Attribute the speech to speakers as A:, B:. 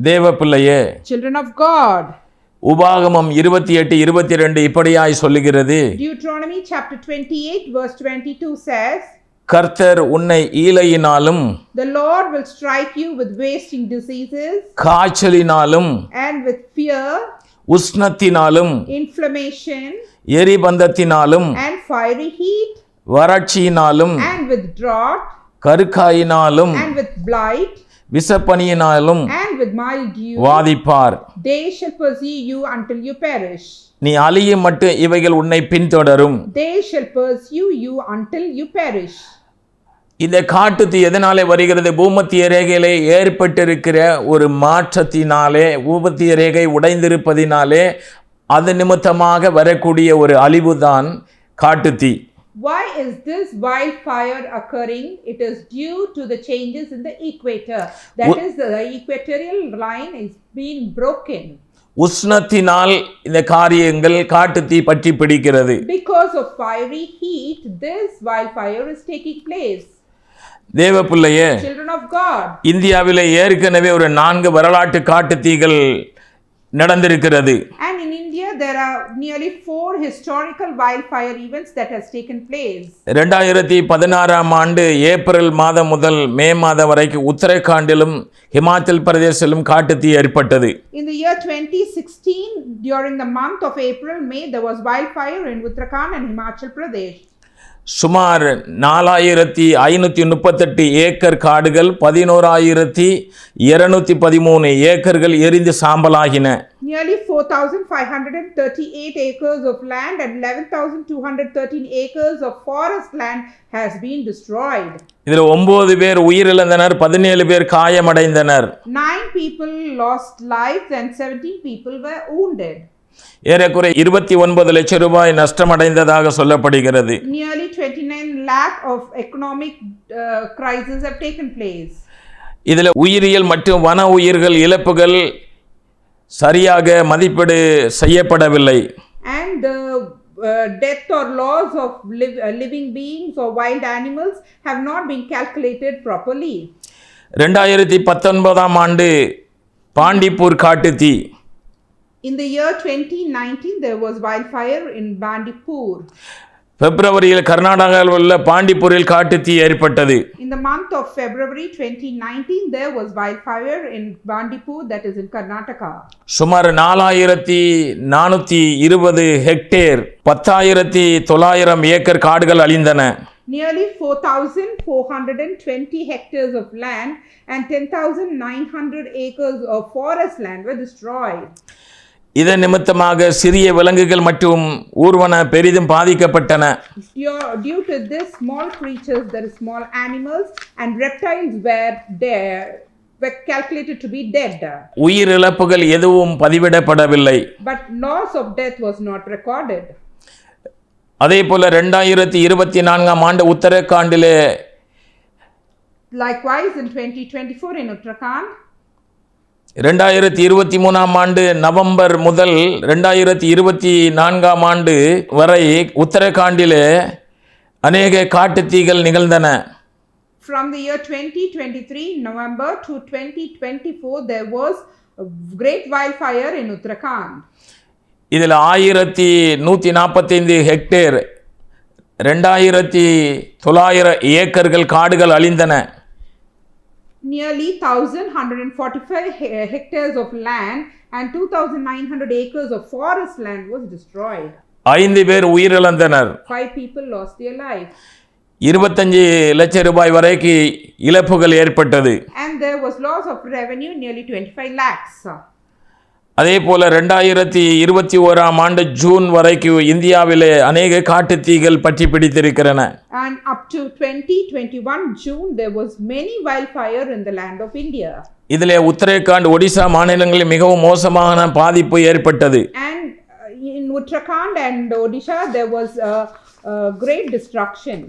A: தேவ பிள்ளையே,
B: children of God,
A: உபாகமம் 28:22 இப்படியாய் சொல்லுகிறது.
B: Deuteronomy chapter 28 verse 22 says,
A: கர்த்தர் உன்னை ஈலையினாலும்
B: the Lord will strike you with wasting diseases
A: காய்ச்சலினாலும்
B: and with fear,
A: உஷ்ணத்தினாலும்
B: inflammation
A: எரிபந்தத்தினாலும்
B: and fiery heat
A: வறட்சியினாலும்
B: and with drought
A: கருக்காயினாலும்
B: and with blight
A: விசப்பனியினாலும்
B: and with mild dew.
A: வாதிப்பார்.
B: They shall pursue you until you perish.
A: நீ அழியும் மட்டும் இவைகள் உன்னை பின்தொடரும்.
B: They shall pursue you until you perish.
A: இந்த காட்டுத்தீ எதனாலே வருகிறது? பூமத்திய ரேகையிலே ஏற்பட்டிருக்கிற ஒரு மாற்றத்தினாலே, பூமத்திய ரேகை உடைந்திருப்பதினாலே அது நிமித்தமாக வரக்கூடிய ஒரு அழிவுதான் காட்டுத்தீ.
B: Why is this wildfire occurring? It is due to the changes in the equator. That is, the equatorial line is being broken.
A: உஷ்ணத்தினால் இந்த காரியங்கள் காட்டுத்தீ பற்றி பிடிக்கிறது.
B: Because of fiery heat, this wildfire is taking place.
A: தேவ பிள்ளையே,
B: Children of God,
A: இந்தியாவிலே ஏற்கனவே ஒரு 4 வரலாற்று காட்டுத்தீகள் நடந்திருக்கிறது.
B: and in India there are nearly 4 historical wildfire events that has taken place.
A: 2016 ஆண்டு ஏப்ரல் மாதம் முதல் மே மாதம் வரைக்கும் உத்தரகாண்டிலும் ஹிமாச்சல் பிரதேசத்திலும் காட்டுத்தீ ஏற்பட்டது.
B: In the year 2016, during the month of April, May, there was wildfire in Uttarakhand and Himachal Pradesh.
A: சுமார் 4538 acre காடுகள் 11,213 ஏக்கர்கள் எரிந்து சாம்பலாகின.
B: Nearly 4,538 acres of land and 11,213 acres of forest land has been destroyed.
A: இதில் 9 பேர் உயிரிழந்தனர், 17 பேர் காயமடைந்தனர்.
B: 9 people lost lives and 17 people were wounded.
A: ஏறக்குறை 29 லட்சம் ரூபாய் நஷ்டமடைந்ததாக சொல்லப்படுகிறது.
B: Nearly 29 lakh of economic crises have taken place.
A: இதில் உயிரியல் மற்றும் வன உயிர்கள் இழப்புகள் சரியாக மதிப்பீடு செய்யப்படவில்லை.
B: And the death or loss of living beings or wild animals have not been calculated properly.
A: 2019 ஆண்டு பாண்டிப்பூர் காட்டுத்தீ.
B: In the year 2019, there was wildfire in Bandipur.
A: பிப்ரவரியில் கர்நாடகாவில் உள்ள பாண்டிப்பூரில் காட்டுத்தீ ஏற்பட்டது.
B: In the month of February 2019, there was wildfire in Bandipur, that is in Karnataka.
A: சுமார் 4420 hectare 10,900 acre காடுகள் அழிந்தன.
B: Nearly 4,420 hectares of land and 10,900 acres of forest land were destroyed.
A: இதன் நிமித்தமாக சிறிய விலங்குகள் மற்றும் ஊர்வன பெரிதும் பாதிக்கப்பட்டன.
B: Due to this, small creatures, that is small animals and reptiles were calculated to be dead.
A: உயிரிழப்புகள் எதுவும் பதிவிடப்படவில்லை.
B: But loss of death was not recorded.
A: அதே போல 2024 ஆண்டு உத்தரகாண்டிலே,
B: Likewise in 2024 in Uttarakhand,
A: 2023 ஆண்டு நவம்பர் முதல் 2024 ஆண்டு வரை உத்தரகாண்டிலே அநேக காட்டுத்தீகள் நிகழ்ந்தன.
B: From the year 2023 November to 2024, there was a great wildfire in Uttarakhand.
A: இதில் 1145 ஹெக்டேர் 2900 ஏக்கர்கள் காடுகள் அழிந்தன.
B: Nearly 1,145 hectares of land and 2,900 acres of forest land was destroyed.
A: 5 பேர் உயிரிழந்தனர்.
B: 5 people lost their lives.
A: 25 லட்சம் ரூபாய் வரைக்கு இழப்புகள் ஏற்பட்டது.
B: And there was loss of revenue nearly 25 lakhs.
A: அதே போல 2021 ஆண்டு ஜூன் வரைக்கும் இந்தியாவிலே அநேக காட்டுத்தீகள் பற்றி பிடித்திருக்கிறன.
B: And up to 2021 June, there was many wildfire in the land of India.
A: இதிலே உத்தரகாண்ட், ஒடிசா மாநிலங்களில் மிகவும் மோசமான பாதிப்பு ஏற்பட்டது.
B: And in Uttarakhand and Odisha, there was a great destruction.